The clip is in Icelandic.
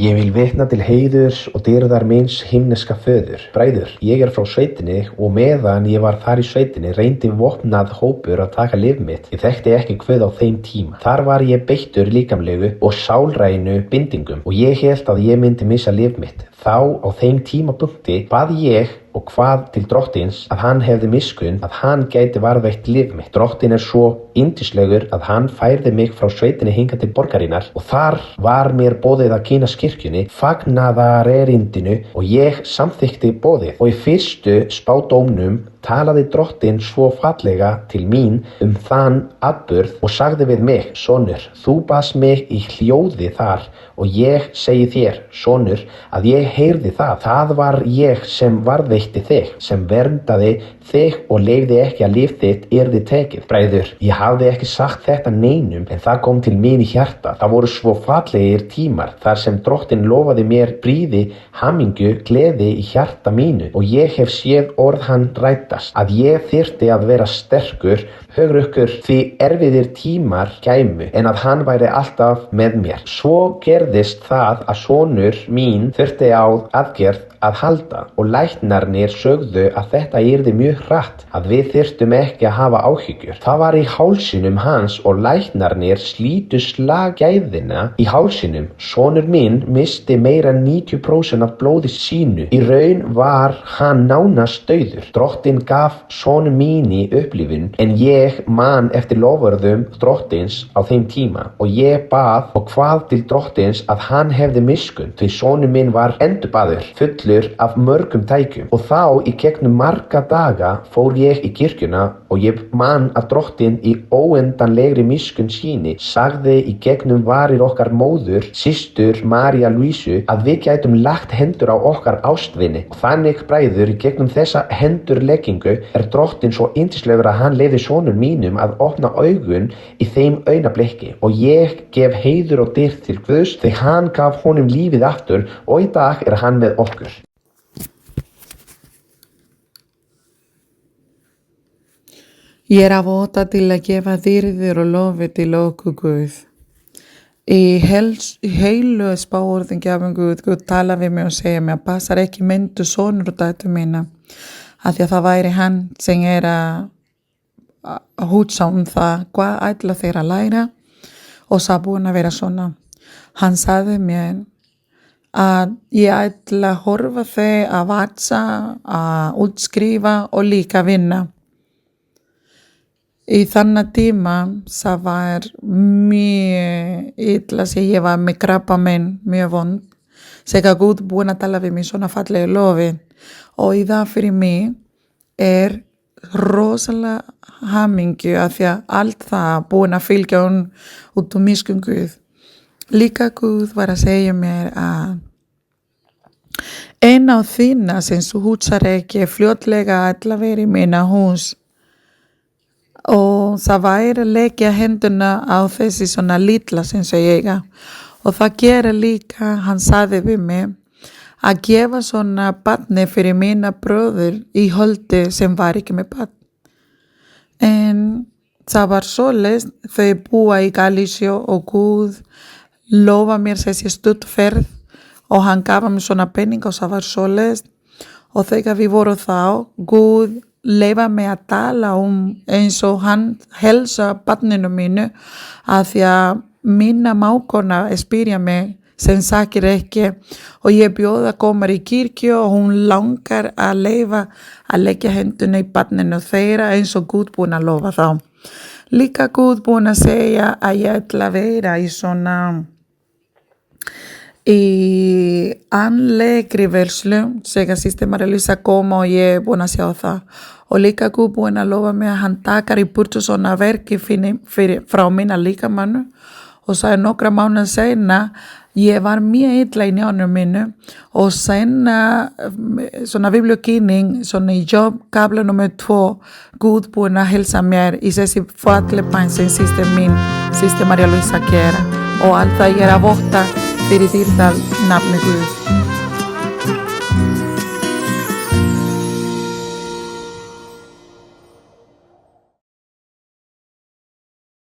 Ég vil vitna til heiðurs og dýrðar míns himneska föður. Bræður, ég frá sveitinni og meðan ég var þar í sveitinni reyndi vopnað hópur að taka líf mitt. Ég þekkti ekki Guð á þeim tíma. Þar var ég beittur líkamlegu og sálrænu bindingum og ég hélt að ég myndi missa líf mitt. Þá á þeim tímapunkti bað ég og hvað til drottins að hann hefði miskunn að hann gæti varðveitt líf mitt. Drottin svo yndislegur að hann færði mig frá sveitinni hingað til borgarinnar og þar var mér boðið að kynnast kirkjunni, fagnaðarerindinu og ég samþykkti boðið. Og í fyrstu spádómnum talaði Drottin svo fallega til mín þann atburð og sagði við mig: Sonur, þú baðst mig í hljóði þar og ég segi þér, sonur, að ég heyrði það. Það var ég sem varðveitti þig, sem verndaði þig og leyfði ekki að líf þitt yrði tekið. Bræður, ég hafði ekki sagt þetta neinum en það kom til mín í hjarta. Það voru svo fallegir tímar þar sem Drottin lofaði mér fríði, hamingju, gleði í hjarta mínu og ég hef séð orð hann rætast, að ég þyrfti að vera sterkur, hugrukkur, því erfiðir tímar kæmu en að hann væri alltaf með mér. Svo gerðist það að sonur mín þurfti á aðgerð að halda og læknarnir sögðu að þetta yrði mjög hratt, að við þyrftum ekki að hafa áhyggjur. Það var í hálsinum hans og læknarnir slítu slaggæðina í hálsinum. Sonur minn misti meira en 90% af blóði sínu. Í raun var hann nánast dauður. Drottin gaf sonu mín í upplifun en ég man eftir lofvörðum Drottins á þeim tíma og ég bað og hvað til Drottins að hann hefði miskunn, því sonu minn var endurbaður, fullur af mörgum tækjum. Og þá í gegnum marga daga fór ég í kirkjuna og ég man að Drottin í óendanlegri miskunn síni sagði í gegnum varir okkar móður, systur María Lúísu, að við gætum lagt hendur á okkar ástvini. Og þannig, bræður, í gegnum þessa hendurleggingu Drottin svo yndislegur að hann leyfði sonur mínum að opna augun í þeim augnablikki og ég gef heiður og dýrð til Guðs því hann gaf honum lífið aftur og í dag hann með okkur. Ég að vota til að gefa dýrðir og lofi til okkur Guð. Í heilu spáorðin gefum Guð tala við mig og segja mig að passar ekki myndu sonur og dætur mína, af því að það væri hann sem að hugsa það hvað ætla þeir að læra og það búin að vera svona. Hann sagði mér að ég ætla að horfa þeir að vatsa, að útskrifa og líka vinna. Í þannig tíma það var mjög illa sem ég var með krabbamein, mjög vond. Þegar Guð búin að tala við mig svona fallega lofi og í það fyrir mig rosalega hamingju af því að allt það búin að fylgja út úr miskunn Guð. Líka Guð var að segja mér að en á þína sem þú hugsar ekki fljótlega ætla vera í mína hús og það væri að leggja hendurna á þessi svona litla sem þau eiga og það gerir líka, hann sagði við mig að gefa svona barni fyrir mína bröður í holdi sem var ekki með barn. En það var svoleiðis, þau búa í Galísíu og Guð lofa mér þessi stuttferð og hann gaf mér svona penning og það var svoleiðis og þegar við voru þá, Guð leyfa mig að tala eins og hann helsa barninu mínu af því að mína mákona spyrja mig sem sakir ekki og ég bjóða að koma í kirkju og hún langar að leyfa að leggja henduna í barninu þeirra eins og Guð búin að lofa þá. Líka Guð búin að segja að ég ætla að vera í svona í andlegri verslu, þegar Systir María Luisa kom og ég búin að sjá það og líka Guð búin að lofa mig að hann takar í burtu svona verki frá mína líkamannu og það nokkra mánuð seinna ég var mjög illa í njánum mínu og seinna svona bibliokynning svona í Jobb kapla nummer 2 Guð búin að helsa mér í þessi fallega bæn sem Systir María Luisa gera og allt það ég að vota fyrir dýrðar nafni Guð.